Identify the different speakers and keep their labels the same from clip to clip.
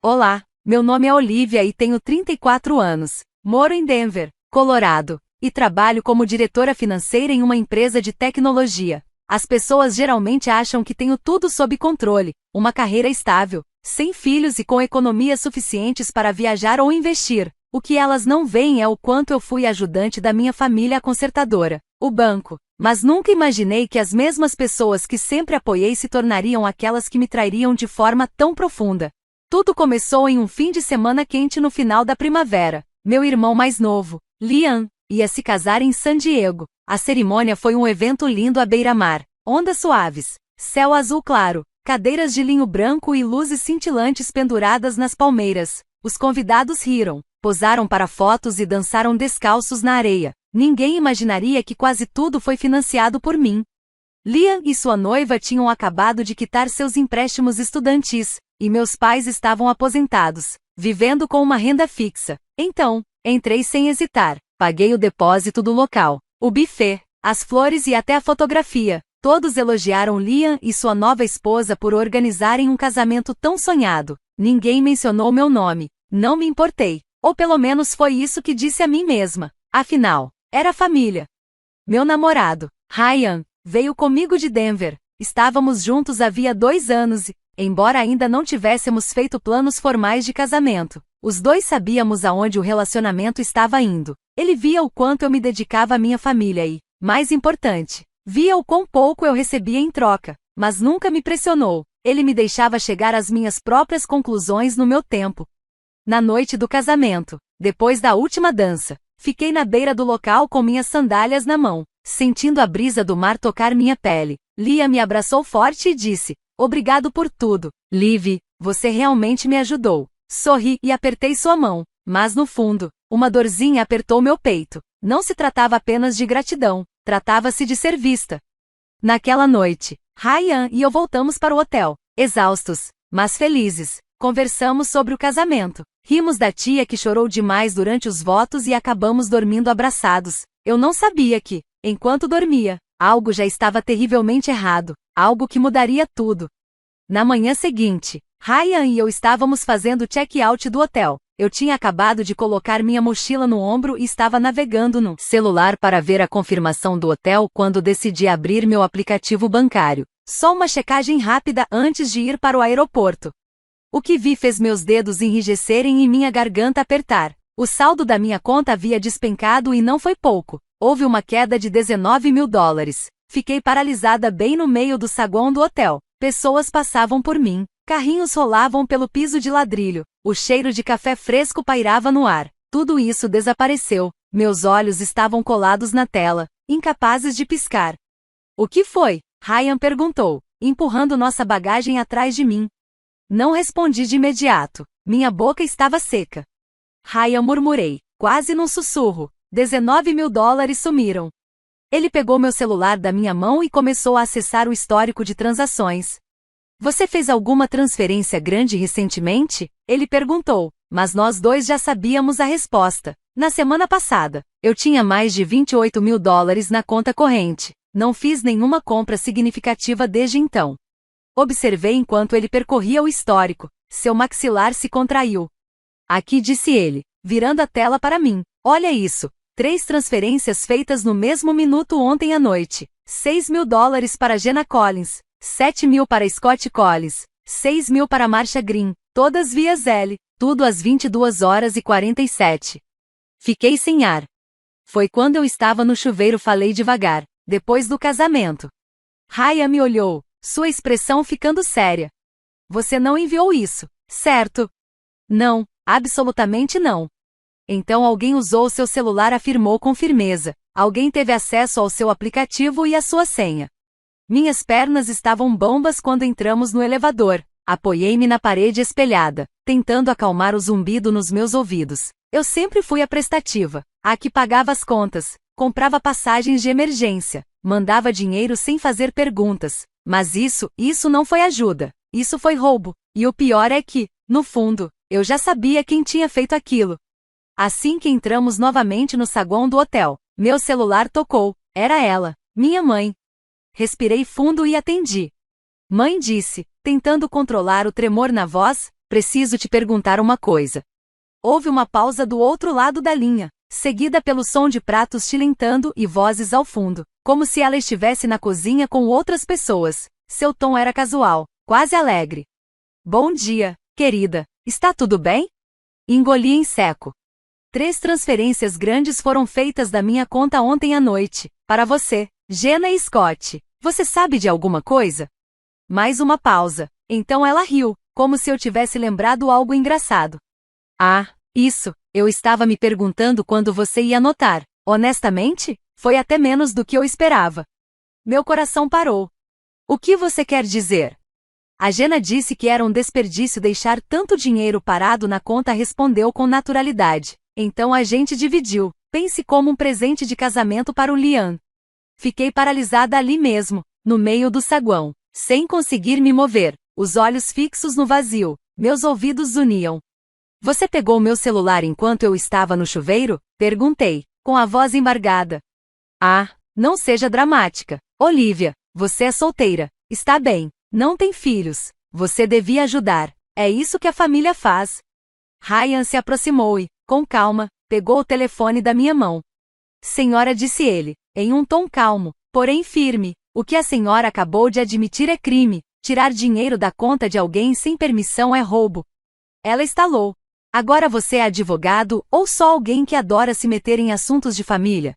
Speaker 1: Olá, meu nome é Olivia e tenho 34 anos. Moro em Denver, Colorado, e trabalho como diretora financeira em uma empresa de tecnologia. As pessoas geralmente acham que tenho tudo sob controle, uma carreira estável, sem filhos e com economias suficientes para viajar ou investir. O que elas não veem é o quanto eu fui ajudante da minha família consertadora, o banco. Mas nunca imaginei que as mesmas pessoas que sempre apoiei se tornariam aquelas que me trairiam de forma tão profunda. Tudo começou em um fim de semana quente no final da primavera. Meu irmão mais novo, Liam, ia se casar em San Diego. A cerimônia foi um evento lindo à beira-mar. Ondas suaves, céu azul claro, cadeiras de linho branco e luzes cintilantes penduradas nas palmeiras. Os convidados riram, posaram para fotos e dançaram descalços na areia. Ninguém imaginaria que quase tudo foi financiado por mim. Liam e sua noiva tinham acabado de quitar seus empréstimos estudantis, e meus pais estavam aposentados, vivendo com uma renda fixa. Então, entrei sem hesitar, paguei o depósito do local, o buffet, as flores e até a fotografia. Todos elogiaram Liam e sua nova esposa por organizarem um casamento tão sonhado. Ninguém mencionou meu nome, não me importei, ou pelo menos foi isso que disse a mim mesma. Afinal, era família. Meu namorado, Ryan, veio comigo de Denver. Estávamos juntos havia 2 anos e, embora ainda não tivéssemos feito planos formais de casamento, os dois sabíamos aonde o relacionamento estava indo. Ele via o quanto eu me dedicava à minha família e, mais importante, via o quão pouco eu recebia em troca, mas nunca me pressionou. Ele me deixava chegar às minhas próprias conclusões no meu tempo. Na noite do casamento, depois da última dança, fiquei na beira do local com minhas sandálias na mão, sentindo a brisa do mar tocar minha pele. Liam me abraçou forte e disse: "Obrigado por tudo, Liv, você realmente me ajudou." Sorri e apertei sua mão, mas no fundo, uma dorzinha apertou meu peito. Não se tratava apenas de gratidão, tratava-se de ser vista. Naquela noite, Ryan e eu voltamos para o hotel, exaustos, mas felizes. Conversamos sobre o casamento. Rimos da tia que chorou demais durante os votos e acabamos dormindo abraçados. Eu não sabia que, enquanto dormia, algo já estava terrivelmente errado, algo que mudaria tudo. Na manhã seguinte, Ryan e eu estávamos fazendo check-out do hotel. Eu tinha acabado de colocar minha mochila no ombro e estava navegando no celular para ver a confirmação do hotel quando decidi abrir meu aplicativo bancário. Só uma checagem rápida antes de ir para o aeroporto. O que vi fez meus dedos enrijecerem e minha garganta apertar. O saldo da minha conta havia despencado e não foi pouco. Houve uma queda de $19 mil. Fiquei paralisada bem no meio do saguão do hotel. Pessoas passavam por mim. Carrinhos rolavam pelo piso de ladrilho. O cheiro de café fresco pairava no ar. Tudo isso desapareceu. Meus olhos estavam colados na tela, incapazes de piscar. "O que foi?" Ryan perguntou, empurrando nossa bagagem atrás de mim. Não respondi de imediato. Minha boca estava seca. "Ryan", murmurei, quase num sussurro. $19 mil sumiram. Ele pegou meu celular da minha mão e começou a acessar o histórico de transações. "Você fez alguma transferência grande recentemente?" Ele perguntou, mas nós dois já sabíamos a resposta. Na semana passada, eu tinha mais de $28 mil na conta corrente. Não fiz nenhuma compra significativa desde então. Observei enquanto ele percorria o histórico. Seu maxilar se contraiu. "Aqui", disse ele, virando a tela para mim. "Olha isso. 3 transferências feitas no mesmo minuto ontem à noite. $6 mil para Jenna Collins, 7 mil para Scott Collins, 6 mil para Marsha Green, todas via Zelle, tudo às 22h47. Fiquei sem ar. Foi quando eu estava no chuveiro, falei devagar. "Depois do casamento." Ryan me olhou, sua expressão ficando séria. "Você não enviou isso, certo?" "Não, absolutamente não." "Então alguém usou seu celular", afirmou com firmeza. "Alguém teve acesso ao seu aplicativo e à sua senha." Minhas pernas estavam bambas quando entramos no elevador. Apoiei-me na parede espelhada, tentando acalmar o zumbido nos meus ouvidos. Eu sempre fui a prestativa, a que pagava as contas, comprava passagens de emergência, mandava dinheiro sem fazer perguntas. Mas isso não foi ajuda. Isso foi roubo. E o pior é que, no fundo, eu já sabia quem tinha feito aquilo. Assim que entramos novamente no saguão do hotel, meu celular tocou. Era ela, minha mãe. Respirei fundo e atendi. "Mãe", disse, tentando controlar o tremor na voz. preciso te perguntar uma coisa. Houve uma pausa do outro lado da linha, seguida pelo som de pratos tilintando e vozes ao fundo, como se ela estivesse na cozinha com outras pessoas. Seu tom era casual, quase alegre. Bom dia, querida. Está tudo bem? Engoli em seco. 3 transferências grandes foram feitas da minha conta ontem à noite, para você, Jenna e Scott. Você sabe de alguma coisa? Mais uma pausa. Então ela riu, como se eu tivesse lembrado algo engraçado. Ah, isso, eu estava me perguntando quando você ia notar. Honestamente, foi até menos do que eu esperava. Meu coração parou. O que você quer dizer? A Jenna disse que era um desperdício deixar tanto dinheiro parado na conta, respondeu com naturalidade. Então a gente dividiu, pense como um presente de casamento para o Liam. Fiquei paralisada ali mesmo, no meio do saguão, sem conseguir me mover, os olhos fixos no vazio, meus ouvidos zuniam. Você pegou meu celular enquanto eu estava no chuveiro? Perguntei, com a voz embargada. Ah, não seja dramática. Olivia, você é solteira, está bem, não tem filhos, você devia ajudar, é isso que a família faz. Ryan se aproximou e, com calma, pegou o telefone da minha mão. Senhora, disse ele, em um tom calmo, porém firme, o que a senhora acabou de admitir é crime, tirar dinheiro da conta de alguém sem permissão é roubo. Ela estalou. Agora você é advogado ou só alguém que adora se meter em assuntos de família?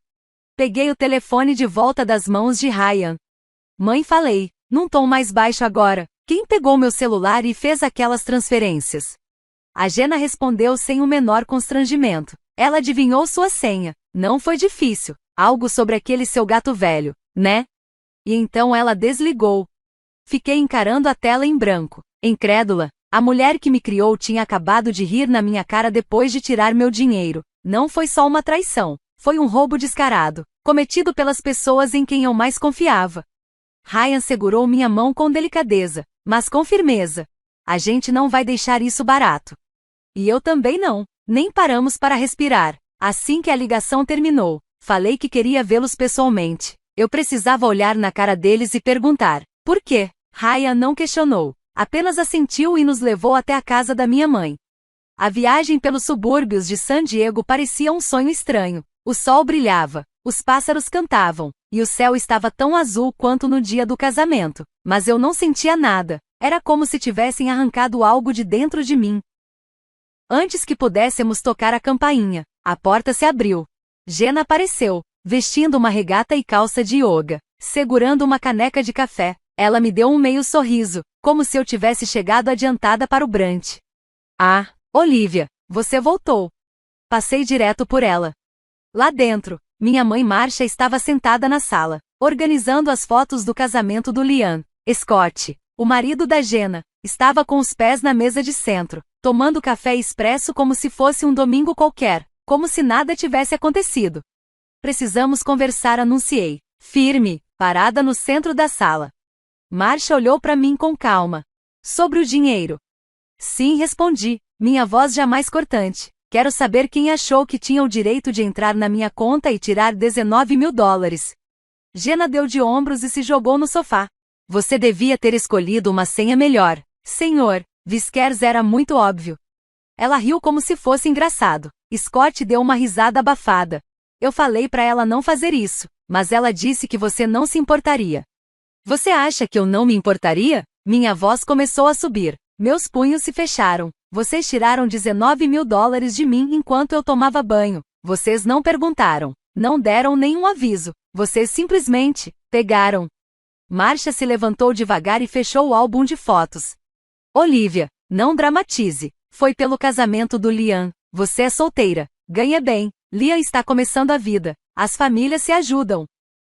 Speaker 1: Peguei o telefone de volta das mãos de Ryan. Mãe, falei, num tom mais baixo agora, quem pegou meu celular e fez aquelas transferências? A Jenna respondeu sem o menor constrangimento. Ela adivinhou sua senha. Não foi difícil. Algo sobre aquele seu gato velho, né? E então ela desligou. Fiquei encarando a tela em branco. Incrédula, a mulher que me criou tinha acabado de rir na minha cara depois de tirar meu dinheiro. Não foi só uma traição. Foi um roubo descarado, cometido pelas pessoas em quem eu mais confiava. Ryan segurou minha mão com delicadeza, mas com firmeza. A gente não vai deixar isso barato. E eu também não. Nem paramos para respirar. Assim que a ligação terminou, falei que queria vê-los pessoalmente. Eu precisava olhar na cara deles e perguntar, por quê? Ryan não questionou, apenas assentiu e nos levou até a casa da minha mãe. A viagem pelos subúrbios de San Diego parecia um sonho estranho. O sol brilhava, os pássaros cantavam, e o céu estava tão azul quanto no dia do casamento, mas eu não sentia nada. Era como se tivessem arrancado algo de dentro de mim. Antes que pudéssemos tocar a campainha, a porta se abriu. Jenna apareceu, vestindo uma regata e calça de yoga, segurando uma caneca de café. Ela me deu um meio sorriso, como se eu tivesse chegado adiantada para o brunch. Ah, Olivia, você voltou. Passei direto por ela. Lá dentro, minha mãe Marcia estava sentada na sala, organizando as fotos do casamento do Liam. Scott, o marido da Jenna, estava com os pés na mesa de centro, tomando café expresso como se fosse um domingo qualquer, como se nada tivesse acontecido. Precisamos conversar, anunciei, firme, parada no centro da sala. Marcia olhou para mim com calma. Sobre o dinheiro. Sim, respondi, minha voz jamais cortante. Quero saber quem achou que tinha o direito de entrar na minha conta e tirar $19.000. Jenna deu de ombros e se jogou no sofá. Você devia ter escolhido uma senha melhor, senhor. Viskers, era muito óbvio. Ela riu como se fosse engraçado. Scott deu uma risada abafada. Eu falei para ela não fazer isso, mas ela disse que você não se importaria. Você acha que eu não me importaria? Minha voz começou a subir. Meus punhos se fecharam. Vocês tiraram $19.000 de mim enquanto eu tomava banho. Vocês não perguntaram. Não deram nenhum aviso. Vocês simplesmente pegaram. Marcia se levantou devagar e fechou o álbum de fotos. Olivia, não dramatize. Foi pelo casamento do Liam. Você é solteira. Ganha bem. Liam está começando a vida. As famílias se ajudam.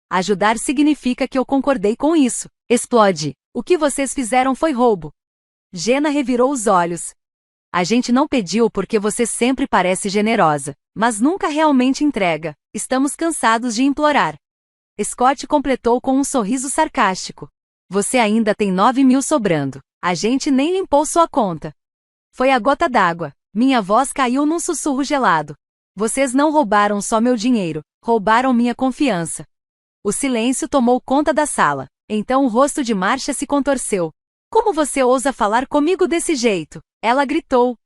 Speaker 1: Ajudar significa que eu concordei com isso. Explode. O que vocês fizeram foi roubo. Jenna revirou os olhos. A gente não pediu porque você sempre parece generosa, mas nunca realmente entrega. Estamos cansados de implorar. Scott completou com um sorriso sarcástico. Você ainda tem 9.000 sobrando. A gente nem limpou sua conta. Foi a gota d'água. Minha voz caiu num sussurro gelado. Vocês não roubaram só meu dinheiro, roubaram minha confiança. O silêncio tomou conta da sala. Então o rosto de Marcia se contorceu. Como você ousa falar comigo desse jeito? Ela gritou.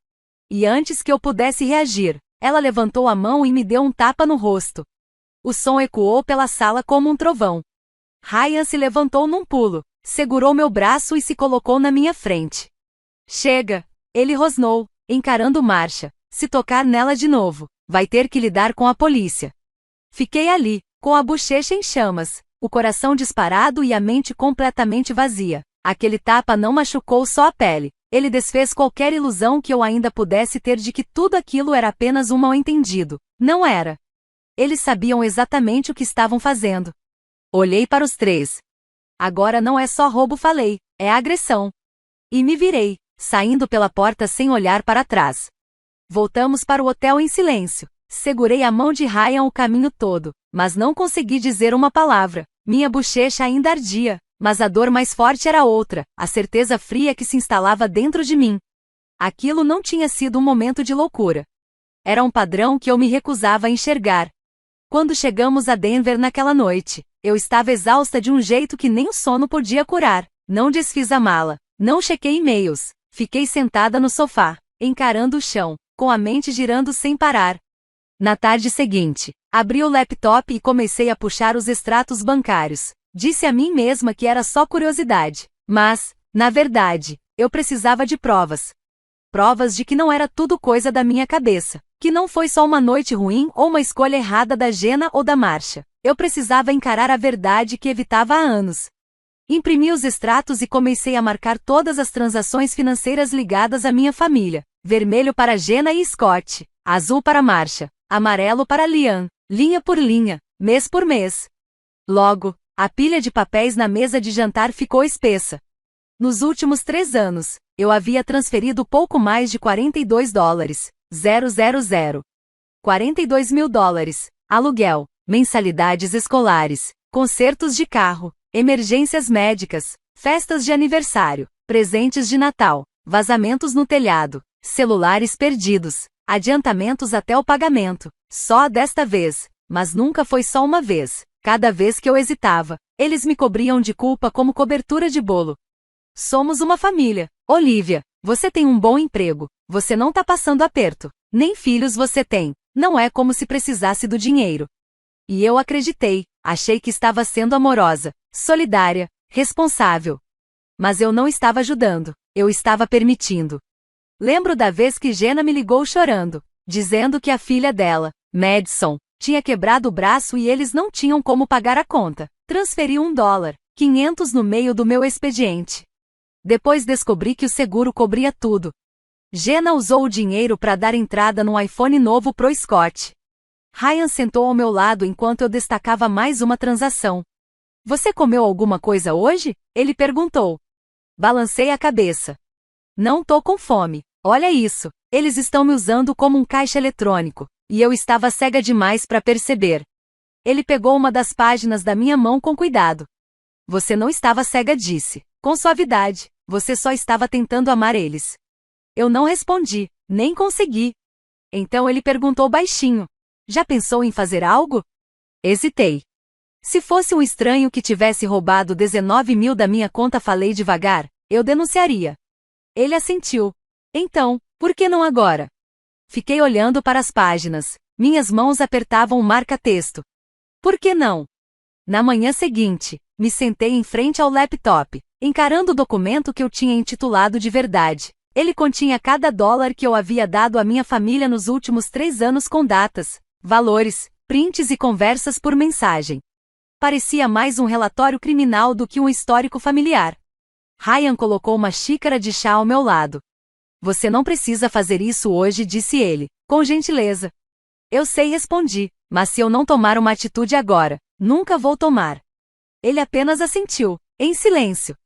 Speaker 1: E antes que eu pudesse reagir, ela levantou a mão e me deu um tapa no rosto. O som ecoou pela sala como um trovão. Ryan se levantou num pulo, segurou meu braço e se colocou na minha frente. Chega! Ele rosnou, encarando Marcia. Se tocar nela de novo, vai ter que lidar com a polícia. Fiquei ali, com a bochecha em chamas, o coração disparado e a mente completamente vazia. Aquele tapa não machucou só a pele, ele desfez qualquer ilusão que eu ainda pudesse ter de que tudo aquilo era apenas um mal-entendido. Não era. Eles sabiam exatamente o que estavam fazendo. Olhei para os três. Agora não é só roubo, falei, é agressão. E me virei, saindo pela porta sem olhar para trás. Voltamos para o hotel em silêncio. Segurei a mão de Ryan o caminho todo, mas não consegui dizer uma palavra. Minha bochecha ainda ardia, mas a dor mais forte era outra, a certeza fria que se instalava dentro de mim. Aquilo não tinha sido um momento de loucura. Era um padrão que eu me recusava a enxergar. Quando chegamos a Denver naquela noite, eu estava exausta de um jeito que nem o sono podia curar. Não desfiz a mala, não chequei e-mails, fiquei sentada no sofá, encarando o chão, com a mente girando sem parar. Na tarde seguinte, abri o laptop e comecei a puxar os extratos bancários. Disse a mim mesma que era só curiosidade, mas, na verdade, eu precisava de provas. Provas de que não era tudo coisa da minha cabeça, que não foi só uma noite ruim ou uma escolha errada da Jenna ou da Marcia. Eu precisava encarar a verdade que evitava há anos. Imprimi os extratos e comecei a marcar todas as transações financeiras ligadas à minha família. Vermelho para Jenna e Scott, azul para Marcia, amarelo para Liam, linha por linha, mês por mês. Logo, a pilha de papéis na mesa de jantar ficou espessa. Nos últimos 3 anos, eu havia transferido pouco mais de $42,000. 42 mil dólares, aluguel, mensalidades escolares, consertos de carro, emergências médicas, festas de aniversário, presentes de Natal, vazamentos no telhado, celulares perdidos, adiantamentos até o pagamento. Só desta vez, mas nunca foi só uma vez. Cada vez que eu hesitava, eles me cobriam de culpa como cobertura de bolo. Somos uma família. Olivia, você tem um bom emprego, você não tá passando aperto, nem filhos você tem, não é como se precisasse do dinheiro. E eu acreditei, achei que estava sendo amorosa, solidária, responsável. Mas eu não estava ajudando, eu estava permitindo. Lembro da vez que Jenna me ligou chorando, dizendo que a filha dela, Madison, tinha quebrado o braço e eles não tinham como pagar a conta. Transferi $1, 500 no meio do meu expediente. Depois descobri que o seguro cobria tudo. Jenna usou o dinheiro para dar entrada num iPhone novo pro Scott. Ryan sentou ao meu lado enquanto eu destacava mais uma transação. Você comeu alguma coisa hoje? Ele perguntou. Balancei a cabeça. Não tô com fome. Olha isso, eles estão me usando como um caixa eletrônico, e eu estava cega demais para perceber. Ele pegou uma das páginas da minha mão com cuidado. Você não estava cega, disse, com suavidade, você só estava tentando amar eles. Eu não respondi, nem consegui. Então ele perguntou baixinho. Já pensou em fazer algo? Hesitei. Se fosse um estranho que tivesse roubado 19 mil da minha conta, falei devagar, eu denunciaria. Ele assentiu. Então, por que não agora? Fiquei olhando para as páginas. Minhas mãos apertavam o marca-texto. Por que não? Na manhã seguinte, me sentei em frente ao laptop, encarando o documento que eu tinha intitulado de verdade. Ele continha cada dólar que eu havia dado à minha família nos últimos 3 anos com datas, valores, prints e conversas por mensagem. Parecia mais um relatório criminal do que um histórico familiar. Ryan colocou uma xícara de chá ao meu lado. Você não precisa fazer isso hoje, disse ele, com gentileza. Eu sei, respondi, mas se eu não tomar uma atitude agora, nunca vou tomar. Ele apenas assentiu, em silêncio.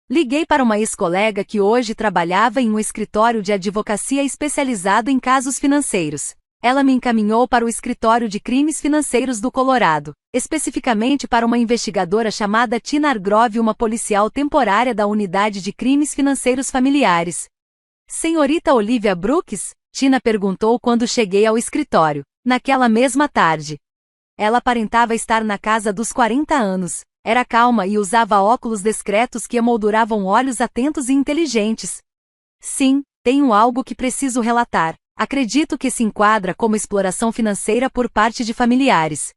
Speaker 1: Liguei para uma ex-colega que hoje trabalhava em um escritório de advocacia especializado em casos financeiros. Ela me encaminhou para o escritório de crimes financeiros do Colorado, especificamente para uma investigadora chamada Tina Argrove, uma policial temporária da unidade de crimes financeiros familiares. Senhorita Olivia Brooks? Tina perguntou quando cheguei ao escritório, naquela mesma tarde. Ela aparentava estar na casa dos 40 anos. Era calma e usava óculos discretos que emolduravam olhos atentos e inteligentes. Sim, tenho algo que preciso relatar. Acredito que se enquadra como exploração financeira por parte de familiares.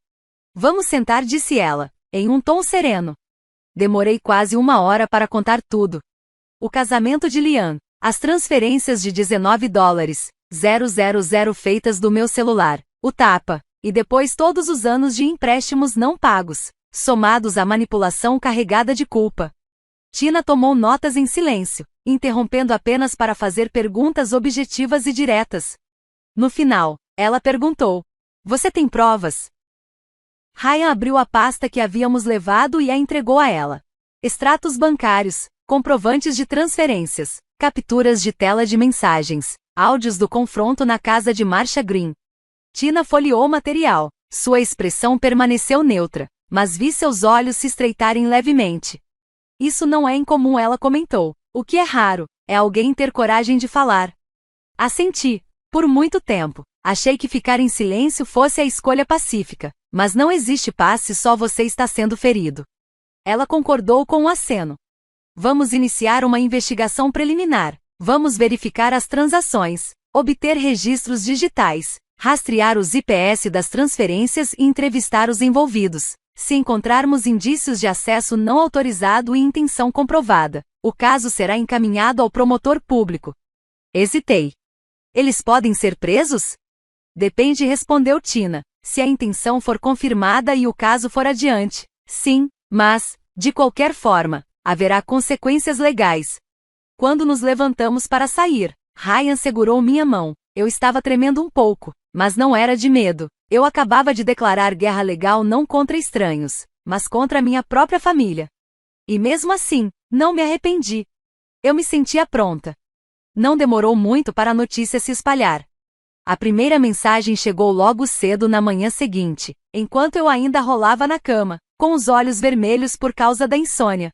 Speaker 1: Vamos sentar, disse ela, em um tom sereno. Demorei quase 1 hora para contar tudo. O casamento de Lian, as transferências de $19,000 feitas do meu celular, o tapa, e depois todos os anos de empréstimos não pagos, somados à manipulação carregada de culpa. Tina tomou notas em silêncio, interrompendo apenas para fazer perguntas objetivas e diretas. No final, ela perguntou: "Você tem provas?" Ryan abriu a pasta que havíamos levado e a entregou a ela. Extratos bancários, comprovantes de transferências, capturas de tela de mensagens, áudios do confronto na casa de Marcia Green. Tina folheou o material. Sua expressão permaneceu neutra, mas vi seus olhos se estreitarem levemente. Isso não é incomum, ela comentou. O que é raro, é alguém ter coragem de falar. Assenti. Por muito tempo, achei que ficar em silêncio fosse a escolha pacífica, mas não existe paz se só você está sendo ferido. Ela concordou com um aceno. Vamos iniciar uma investigação preliminar. Vamos verificar as transações, obter registros digitais, rastrear os IPS das transferências e entrevistar os envolvidos. Se encontrarmos indícios de acesso não autorizado e intenção comprovada, o caso será encaminhado ao promotor público. Hesitei. Eles podem ser presos? Depende, respondeu Tina. Se a intenção for confirmada e o caso for adiante, sim, mas, de qualquer forma, haverá consequências legais. Quando nos levantamos para sair, Ryan segurou minha mão. Eu estava tremendo um pouco, mas não era de medo. Eu acabava de declarar guerra legal não contra estranhos, mas contra minha própria família. E mesmo assim, não me arrependi. Eu me sentia pronta. Não demorou muito para a notícia se espalhar. A primeira mensagem chegou logo cedo na manhã seguinte, enquanto eu ainda rolava na cama, com os olhos vermelhos por causa da insônia.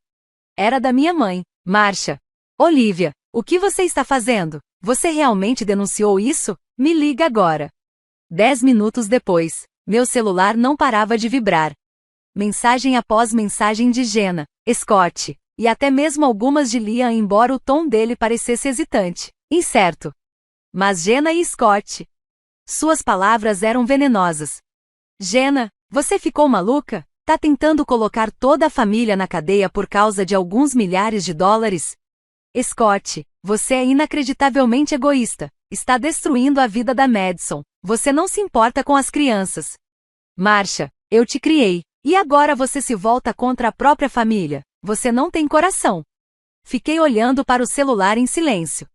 Speaker 1: Era da minha mãe, Marcia. Olivia, o que você está fazendo? Você realmente denunciou isso? Me liga agora. 10 minutos depois, meu celular não parava de vibrar. Mensagem após mensagem de Jenna, Scott, e até mesmo algumas de Liam, embora o tom dele parecesse hesitante, incerto. Mas Jenna e Scott. Suas palavras eram venenosas. Jenna, você ficou maluca? Tá tentando colocar toda a família na cadeia por causa de alguns milhares de dólares? Scott, você é inacreditavelmente egoísta. Está destruindo a vida da Madison. Você não se importa com as crianças. Marcia, eu te criei. E agora você se volta contra a própria família. Você não tem coração. Fiquei olhando para o celular em silêncio.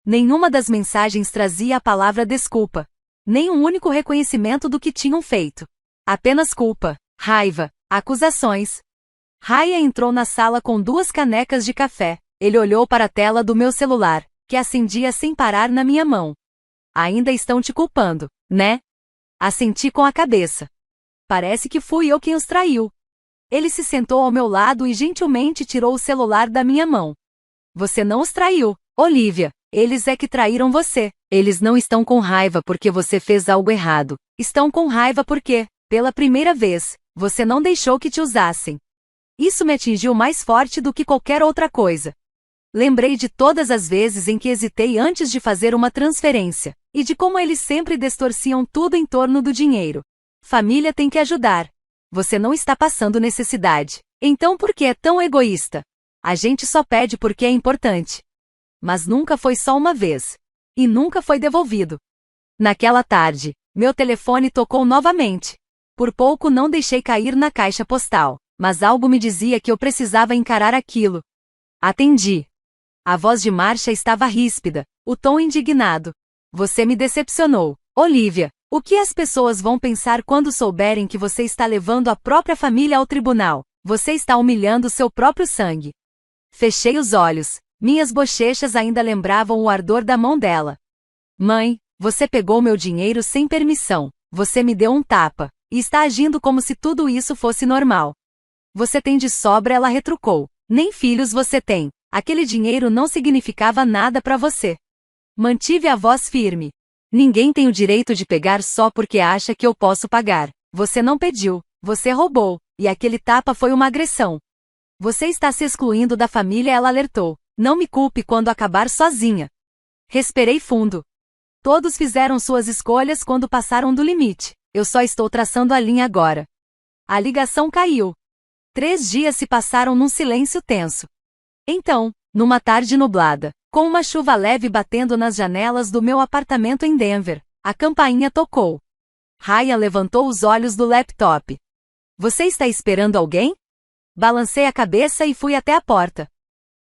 Speaker 1: Nenhuma das mensagens trazia a palavra desculpa. Nem um único reconhecimento do que tinham feito. Apenas culpa, raiva, acusações. Ryan entrou na sala com 2 canecas de café. Ele olhou para a tela do meu celular, que acendia sem parar na minha mão. Ainda estão te culpando, né? Assenti com a cabeça. Parece que fui eu quem os traiu. Ele se sentou ao meu lado e gentilmente tirou o celular da minha mão. Você não os traiu, Olivia. Eles é que traíram você. Eles não estão com raiva porque você fez algo errado. Estão com raiva porque, pela primeira vez, você não deixou que te usassem. Isso me atingiu mais forte do que qualquer outra coisa. Lembrei de todas as vezes em que hesitei antes de fazer uma transferência, e de como eles sempre distorciam tudo em torno do dinheiro. Família tem que ajudar. Você não está passando necessidade. Então por que é tão egoísta? A gente só pede porque é importante. Mas nunca foi só uma vez. E nunca foi devolvido. Naquela tarde, meu telefone tocou novamente. Por pouco não deixei cair na caixa postal, mas algo me dizia que eu precisava encarar aquilo. Atendi. A voz de Marcia estava ríspida, o tom indignado. Você me decepcionou, Olivia. O que as pessoas vão pensar quando souberem que você está levando a própria família ao tribunal? Você está humilhando seu próprio sangue. Fechei os olhos. Minhas bochechas ainda lembravam o ardor da mão dela. Mãe, você pegou meu dinheiro sem permissão. Você me deu um tapa. E está agindo como se tudo isso fosse normal. Você tem de sobra, ela retrucou. Nem filhos você tem. Aquele dinheiro não significava nada para você. Mantive a voz firme. Ninguém tem o direito de pegar só porque acha que eu posso pagar. Você não pediu, você roubou. E aquele tapa foi uma agressão. Você está se excluindo da família, ela alertou. Não me culpe quando acabar sozinha. Respirei fundo. Todos fizeram suas escolhas quando passaram do limite. Eu só estou traçando a linha agora. A ligação caiu. 3 dias se passaram num silêncio tenso. Então, numa tarde nublada, com uma chuva leve batendo nas janelas do meu apartamento em Denver, a campainha tocou. Ryan levantou os olhos do laptop. Você está esperando alguém? Balancei a cabeça e fui até a porta.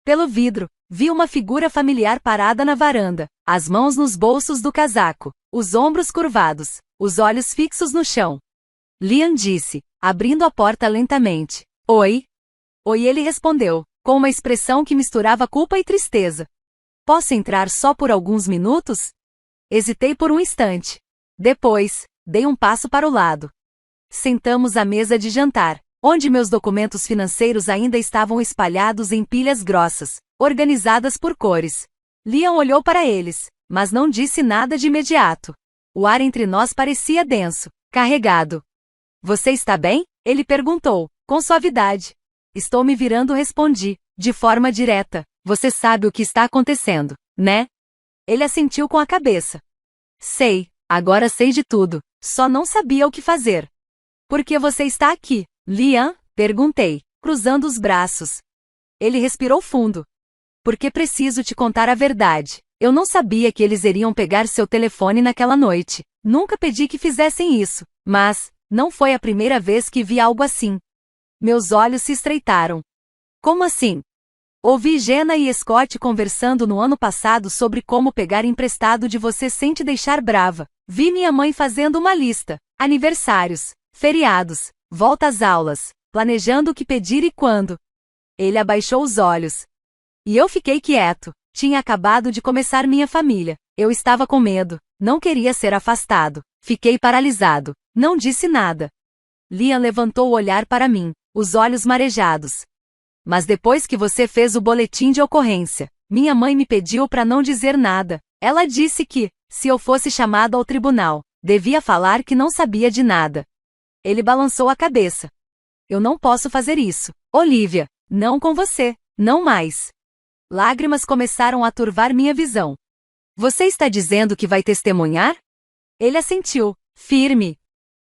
Speaker 1: Pelo vidro, vi uma figura familiar parada na varanda, as mãos nos bolsos do casaco, os ombros curvados, os olhos fixos no chão. Liam disse, abrindo a porta lentamente. Oi? Oi, ele respondeu, com uma expressão que misturava culpa e tristeza. Posso entrar só por alguns minutos? Hesitei por um instante. Depois, dei um passo para o lado. Sentamos à mesa de jantar, onde meus documentos financeiros ainda estavam espalhados em pilhas grossas, organizadas por cores. Liam olhou para eles, mas não disse nada de imediato. O ar entre nós parecia denso, carregado. Você está bem? Ele perguntou, com suavidade. Estou me virando, respondi, de forma direta. Você sabe o que está acontecendo, né? Ele assentiu com a cabeça. Sei, agora sei de tudo, só não sabia o que fazer. Por que você está aqui, Liam? Perguntei, cruzando os braços. Ele respirou fundo. Porque preciso te contar a verdade. Eu não sabia que eles iriam pegar seu telefone naquela noite. Nunca pedi que fizessem isso, mas não foi a primeira vez que vi algo assim. Meus olhos se estreitaram. Como assim? Ouvi Jenna e Scott conversando no ano passado sobre como pegar emprestado de você sem te deixar brava. Vi minha mãe fazendo uma lista. Aniversários, feriados, volta às aulas, planejando o que pedir e quando. Ele abaixou os olhos. E eu fiquei quieto. Tinha acabado de começar minha família. Eu estava com medo. Não queria ser afastado. Fiquei paralisado. Não disse nada. Liam levantou o olhar para mim, os olhos marejados. Mas depois que você fez o boletim de ocorrência, minha mãe me pediu para não dizer nada. Ela disse que, se eu fosse chamado ao tribunal, devia falar que não sabia de nada. Ele balançou a cabeça. Eu não posso fazer isso, Olivia. Não com você, não mais. Lágrimas começaram a turvar minha visão. Você está dizendo que vai testemunhar? Ele assentiu, firme.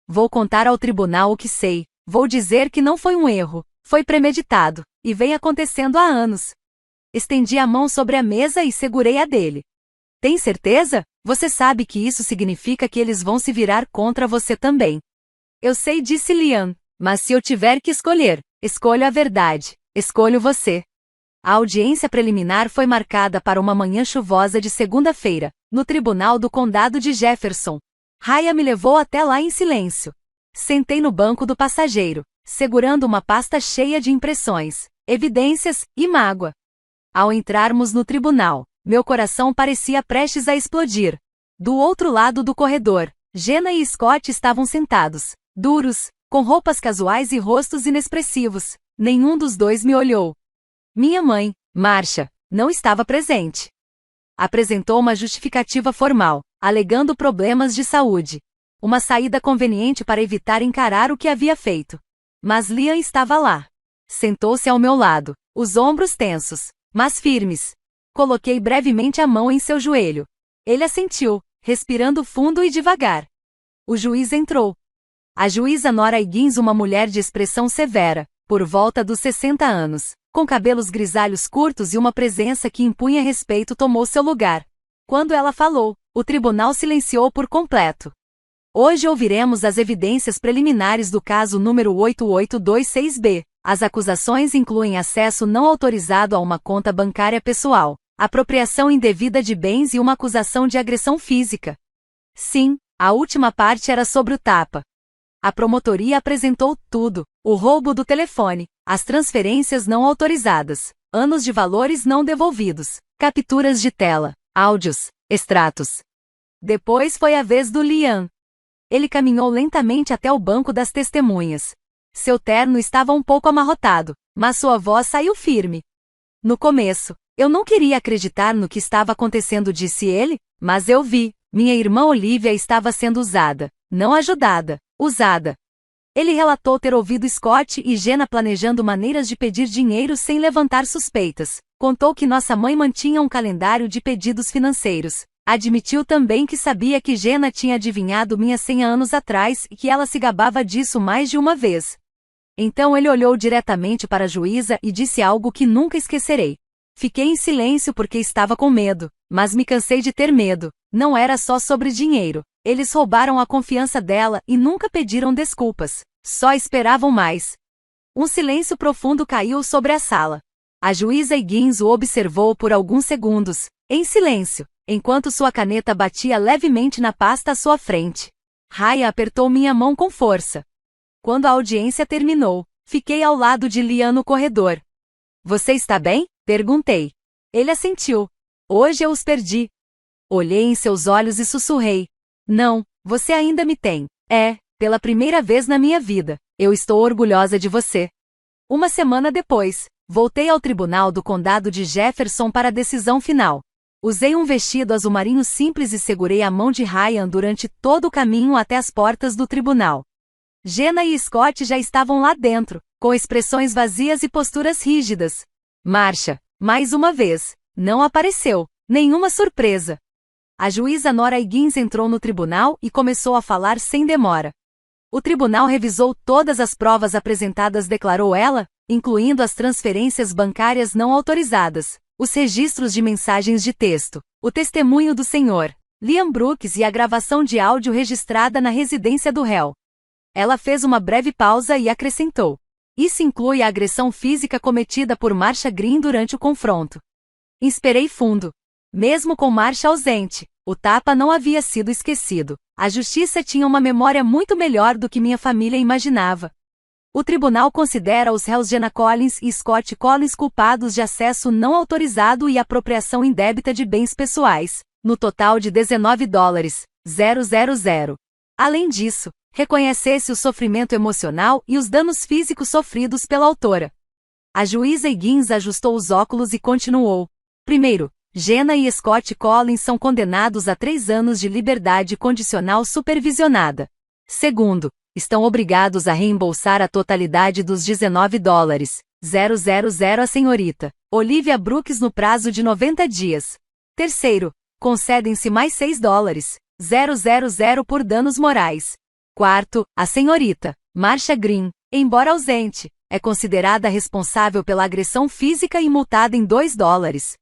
Speaker 1: Vou contar ao tribunal o que sei. Vou dizer que não foi um erro, foi premeditado, e vem acontecendo há anos. Estendi a mão sobre a mesa e segurei a dele. Tem certeza? Você sabe que isso significa que eles vão se virar contra você também. Eu sei, disse Liam, mas se eu tiver que escolher, escolho a verdade, escolho você. A audiência preliminar foi marcada para uma manhã chuvosa de segunda-feira, no Tribunal do Condado de Jefferson. Ryan me levou até lá em silêncio. Sentei no banco do passageiro, segurando uma pasta cheia de impressões, evidências e mágoa. Ao entrarmos no tribunal, meu coração parecia prestes a explodir. Do outro lado do corredor, Jenna e Scott estavam sentados, duros, com roupas casuais e rostos inexpressivos. Nenhum dos dois me olhou. Minha mãe, Marcia, não estava presente. Apresentou uma justificativa formal, alegando problemas de saúde. Uma saída conveniente para evitar encarar o que havia feito. Mas Liam estava lá. Sentou-se ao meu lado, os ombros tensos, mas firmes. Coloquei brevemente a mão em seu joelho. Ele assentiu, respirando fundo e devagar. O juiz entrou. A juíza Nora Higgins, uma mulher de expressão severa, por volta dos 60 anos, com cabelos grisalhos curtos e uma presença que impunha respeito, tomou seu lugar. Quando ela falou, o tribunal silenciou por completo. Hoje ouviremos as evidências preliminares do caso número 8826B. As acusações incluem acesso não autorizado a uma conta bancária pessoal, apropriação indevida de bens e uma acusação de agressão física. Sim, a última parte era sobre o tapa. A promotoria apresentou tudo: o roubo do telefone, as transferências não autorizadas, anos de valores não devolvidos, capturas de tela, áudios, extratos. Depois foi a vez do Liam. Ele caminhou lentamente até o banco das testemunhas. Seu terno estava um pouco amarrotado, mas sua voz saiu firme. No começo, eu não queria acreditar no que estava acontecendo, disse ele, mas eu vi. Minha irmã Olivia estava sendo usada, não ajudada, usada. Ele relatou ter ouvido Scott e Jenna planejando maneiras de pedir dinheiro sem levantar suspeitas. Contou que nossa mãe mantinha um calendário de pedidos financeiros. Admitiu também que sabia que Jenna tinha adivinhado minha senha anos atrás e que ela se gabava disso mais de uma vez. Então ele olhou diretamente para a juíza e disse algo que nunca esquecerei. Fiquei em silêncio porque estava com medo, mas me cansei de ter medo. Não era só sobre dinheiro. Eles roubaram a confiança dela e nunca pediram desculpas. Só esperavam mais. Um silêncio profundo caiu sobre a sala. A juíza Higgins o observou por alguns segundos, em silêncio, enquanto sua caneta batia levemente na pasta à sua frente. Ryan apertou minha mão com força. Quando a audiência terminou, fiquei ao lado de Liam no corredor. Você está bem? Perguntei. Ele assentiu. Hoje eu os perdi. Olhei em seus olhos e sussurrei. Não, você ainda me tem. Pela primeira vez na minha vida, eu estou orgulhosa de você. Uma semana depois, voltei ao tribunal do condado de Jefferson para a decisão final. Usei um vestido azul marinho simples e segurei a mão de Ryan durante todo o caminho até as portas do tribunal. Jenna e Scott já estavam lá dentro, com expressões vazias e posturas rígidas. Marcia, mais uma vez, não apareceu. Nenhuma surpresa. A juíza Nora Higgins entrou no tribunal e começou a falar sem demora. O tribunal revisou todas as provas apresentadas, declarou ela, incluindo as transferências bancárias não autorizadas, os registros de mensagens de texto, o testemunho do Sr. Liam Brooks e a gravação de áudio registrada na residência do réu. Ela fez uma breve pausa e acrescentou. Isso inclui a agressão física cometida por Marcia Green durante o confronto. Inspirei fundo. Mesmo com Marcia ausente, o tapa não havia sido esquecido. A justiça tinha uma memória muito melhor do que minha família imaginava. O tribunal considera os réus Jenna Collins e Scott Collins culpados de acesso não autorizado e apropriação indébita de bens pessoais, no total de $19,000. Além disso, reconhecesse o sofrimento emocional e os danos físicos sofridos pela autora. A juíza Higgins ajustou os óculos e continuou. Primeiro, Jenna e Scott Collins são condenados a 3 anos de liberdade condicional supervisionada. Segundo, estão obrigados a reembolsar a totalidade dos $19,000 à senhorita Olivia Brooks no prazo de 90 dias. Terceiro, concedem-se mais $6,000 por danos morais. Quarto, a senhorita Marcia Green, embora ausente, é considerada responsável pela agressão física e multada em $2,000.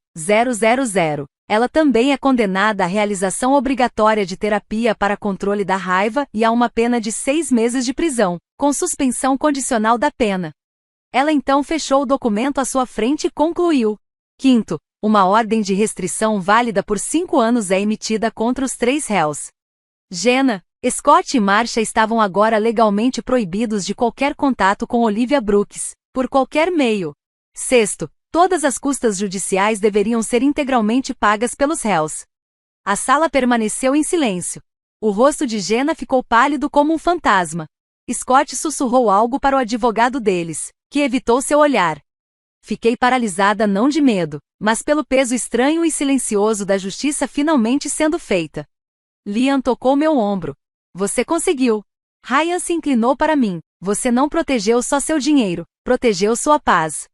Speaker 1: Ela também é condenada à realização obrigatória de terapia para controle da raiva e a uma pena de 6 meses de prisão, com suspensão condicional da pena. Ela então fechou o documento à sua frente e concluiu. Quinto, uma ordem de restrição válida por 5 anos é emitida contra os 3 réus. Jenna, Scott e Marcia estavam agora legalmente proibidos de qualquer contato com Olivia Brooks, por qualquer meio. Sexto, todas as custas judiciais deveriam ser integralmente pagas pelos réus. A sala permaneceu em silêncio. O rosto de Jenna ficou pálido como um fantasma. Scott sussurrou algo para o advogado deles, que evitou seu olhar. Fiquei paralisada não de medo, mas pelo peso estranho e silencioso da justiça finalmente sendo feita. Liam tocou meu ombro. Você conseguiu. Ryan se inclinou para mim. Você não protegeu só seu dinheiro, protegeu sua paz.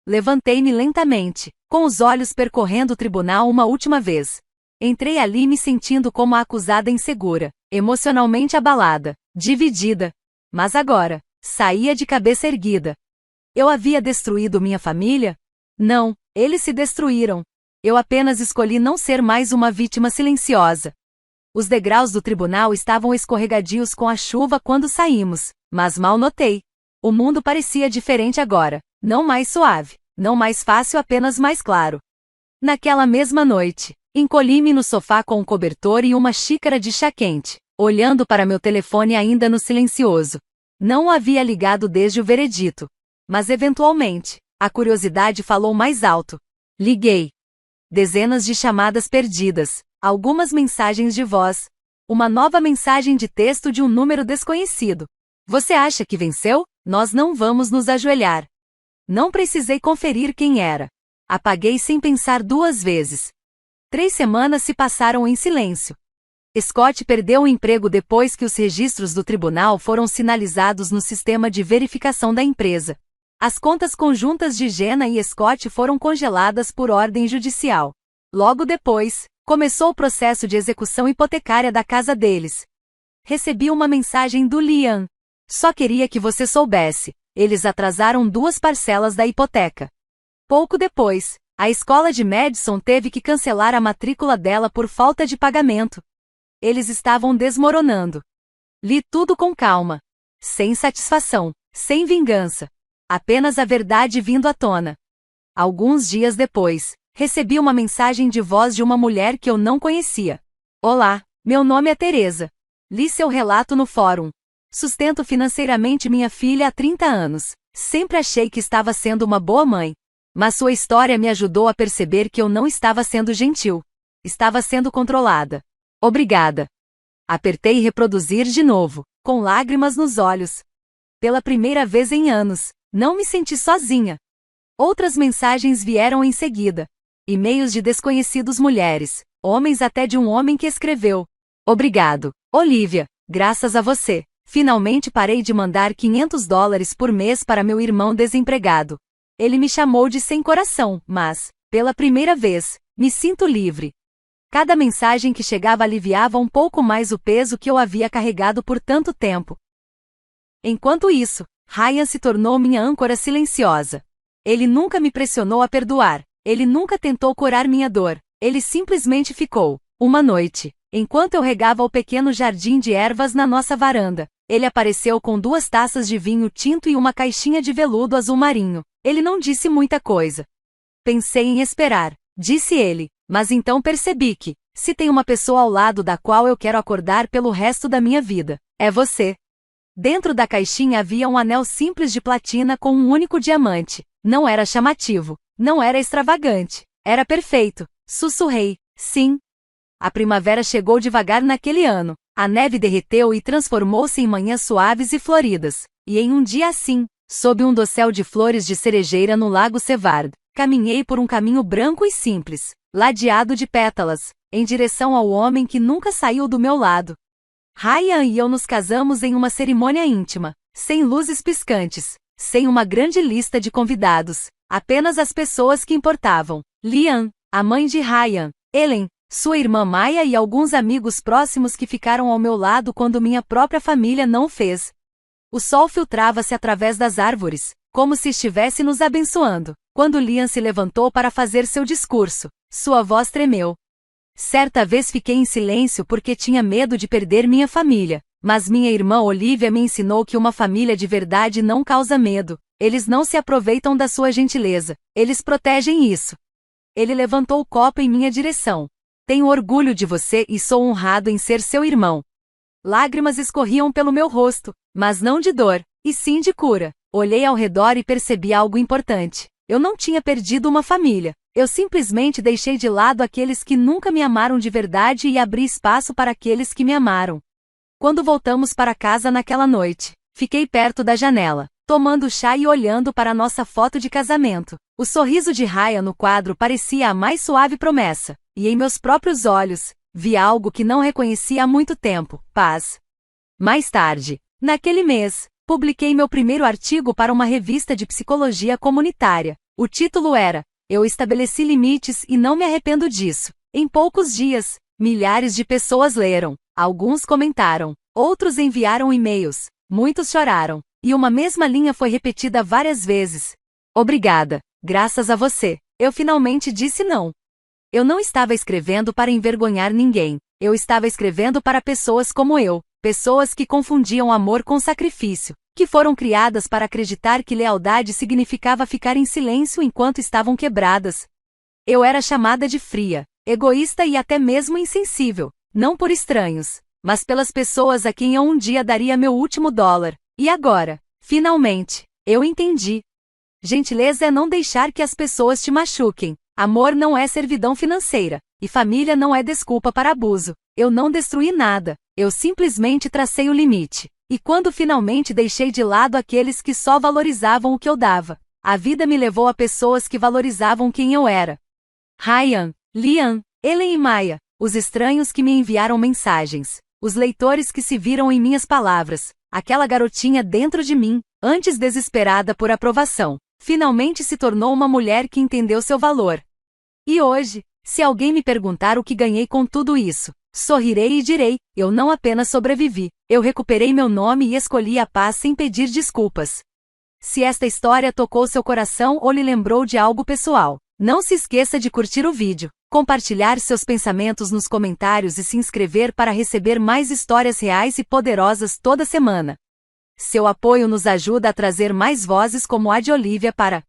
Speaker 1: Levantei-me lentamente, com os olhos percorrendo o tribunal uma última vez. Entrei ali me sentindo como a acusada insegura, emocionalmente abalada, dividida. Mas agora, saía de cabeça erguida. Eu havia destruído minha família? Não, eles se destruíram. Eu apenas escolhi não ser mais uma vítima silenciosa. Os degraus do tribunal estavam escorregadios com a chuva quando saímos, mas mal notei. O mundo parecia diferente agora. Não mais suave, não mais fácil, apenas mais claro. Naquela mesma noite, encolhi-me no sofá com um cobertor e uma xícara de chá quente, olhando para meu telefone ainda no silencioso. Não o havia ligado desde o veredito. Mas eventualmente, a curiosidade falou mais alto. Liguei. Dezenas de chamadas perdidas, algumas mensagens de voz. Uma nova mensagem de texto de um número desconhecido. Você acha que venceu? Nós não vamos nos ajoelhar. Não precisei conferir quem era. Apaguei sem pensar 2 vezes. 3 semanas se passaram em silêncio. Scott perdeu o emprego depois que os registros do tribunal foram sinalizados no sistema de verificação da empresa. As contas conjuntas de Jenna e Scott foram congeladas por ordem judicial. Logo depois, começou o processo de execução hipotecária da casa deles. Recebi uma mensagem do Liam. Só queria que você soubesse. Eles atrasaram 2 parcelas da hipoteca. Pouco depois, a escola de Madison teve que cancelar a matrícula dela por falta de pagamento. Eles estavam desmoronando. Li tudo com calma. Sem satisfação, sem vingança. Apenas a verdade vindo à tona. Alguns dias depois, recebi uma mensagem de voz de uma mulher que eu não conhecia. Olá, meu nome é Teresa. Li seu relato no fórum. Sustento financeiramente minha filha há 30 anos. Sempre achei que estava sendo uma boa mãe. Mas sua história me ajudou a perceber que eu não estava sendo gentil. Estava sendo controlada. Obrigada. Apertei reproduzir de novo, com lágrimas nos olhos. Pela primeira vez em anos, não me senti sozinha. Outras mensagens vieram em seguida. E-mails de desconhecidos mulheres, homens até de um homem que escreveu. Obrigado, Olivia, graças a você. Finalmente parei de mandar $500 por mês para meu irmão desempregado. Ele me chamou de sem coração, mas, pela primeira vez, me sinto livre. Cada mensagem que chegava aliviava um pouco mais o peso que eu havia carregado por tanto tempo. Enquanto isso, Ryan se tornou minha âncora silenciosa. Ele nunca me pressionou a perdoar. Ele nunca tentou curar minha dor. Ele simplesmente ficou. Uma noite, enquanto eu regava o pequeno jardim de ervas na nossa varanda, ele apareceu com 2 taças de vinho tinto e uma caixinha de veludo azul marinho. Ele não disse muita coisa. Pensei em esperar, disse ele, mas então percebi que, se tem uma pessoa ao lado da qual eu quero acordar pelo resto da minha vida, é você. Dentro da caixinha havia um anel simples de platina com um único diamante. Não era chamativo, não era extravagante, era perfeito. Sussurrei, sim. A primavera chegou devagar naquele ano. A neve derreteu e transformou-se em manhãs suaves e floridas. E em um dia assim, sob um dossel de flores de cerejeira no Lago Sevard, caminhei por um caminho branco e simples, ladeado de pétalas, em direção ao homem que nunca saiu do meu lado. Ryan e eu nos casamos em uma cerimônia íntima, sem luzes piscantes, sem uma grande lista de convidados, apenas as pessoas que importavam. Liam, a mãe de Ryan, Ellen, sua irmã Maya e alguns amigos próximos que ficaram ao meu lado quando minha própria família não fez. O sol filtrava-se através das árvores, como se estivesse nos abençoando. Quando Liam se levantou para fazer seu discurso, sua voz tremeu. Certa vez fiquei em silêncio porque tinha medo de perder minha família, mas minha irmã Olivia me ensinou que uma família de verdade não causa medo. Eles não se aproveitam da sua gentileza, eles protegem isso. Ele levantou o copo em minha direção. Tenho orgulho de você e sou honrado em ser seu irmão. Lágrimas escorriam pelo meu rosto, mas não de dor, e sim de cura. Olhei ao redor e percebi algo importante. Eu não tinha perdido uma família. Eu simplesmente deixei de lado aqueles que nunca me amaram de verdade e abri espaço para aqueles que me amaram. Quando voltamos para casa naquela noite, fiquei perto da janela, tomando chá e olhando para nossa foto de casamento. O sorriso de Ryan no quadro parecia a mais suave promessa, e em meus próprios olhos, vi algo que não reconhecia há muito tempo: paz. Mais tarde, naquele mês, publiquei meu primeiro artigo para uma revista de psicologia comunitária. O título era Eu estabeleci limites e não me arrependo disso. Em poucos dias, milhares de pessoas leram, alguns comentaram, outros enviaram e-mails, muitos choraram, e uma mesma linha foi repetida várias vezes. Obrigada, graças a você, eu finalmente disse não. Eu não estava escrevendo para envergonhar ninguém, eu estava escrevendo para pessoas como eu, pessoas que confundiam amor com sacrifício, que foram criadas para acreditar que lealdade significava ficar em silêncio enquanto estavam quebradas. Eu era chamada de fria, egoísta e até mesmo insensível, não por estranhos, mas pelas pessoas a quem eu um dia daria meu último dólar. E agora, finalmente, eu entendi. Gentileza é não deixar que as pessoas te machuquem. Amor não é servidão financeira, e família não é desculpa para abuso. Eu não destruí nada, eu simplesmente tracei o limite. E quando finalmente deixei de lado aqueles que só valorizavam o que eu dava, a vida me levou a pessoas que valorizavam quem eu era. Ryan, Liam, Ellen e Maya, os estranhos que me enviaram mensagens, os leitores que se viram em minhas palavras, aquela garotinha dentro de mim, antes desesperada por aprovação, finalmente se tornou uma mulher que entendeu seu valor. E hoje, se alguém me perguntar o que ganhei com tudo isso, sorrirei e direi: eu não apenas sobrevivi, eu recuperei meu nome e escolhi a paz sem pedir desculpas. Se esta história tocou seu coração ou lhe lembrou de algo pessoal, não se esqueça de curtir o vídeo, compartilhar seus pensamentos nos comentários e se inscrever para receber mais histórias reais e poderosas toda semana. Seu apoio nos ajuda a trazer mais vozes como a de Olivia para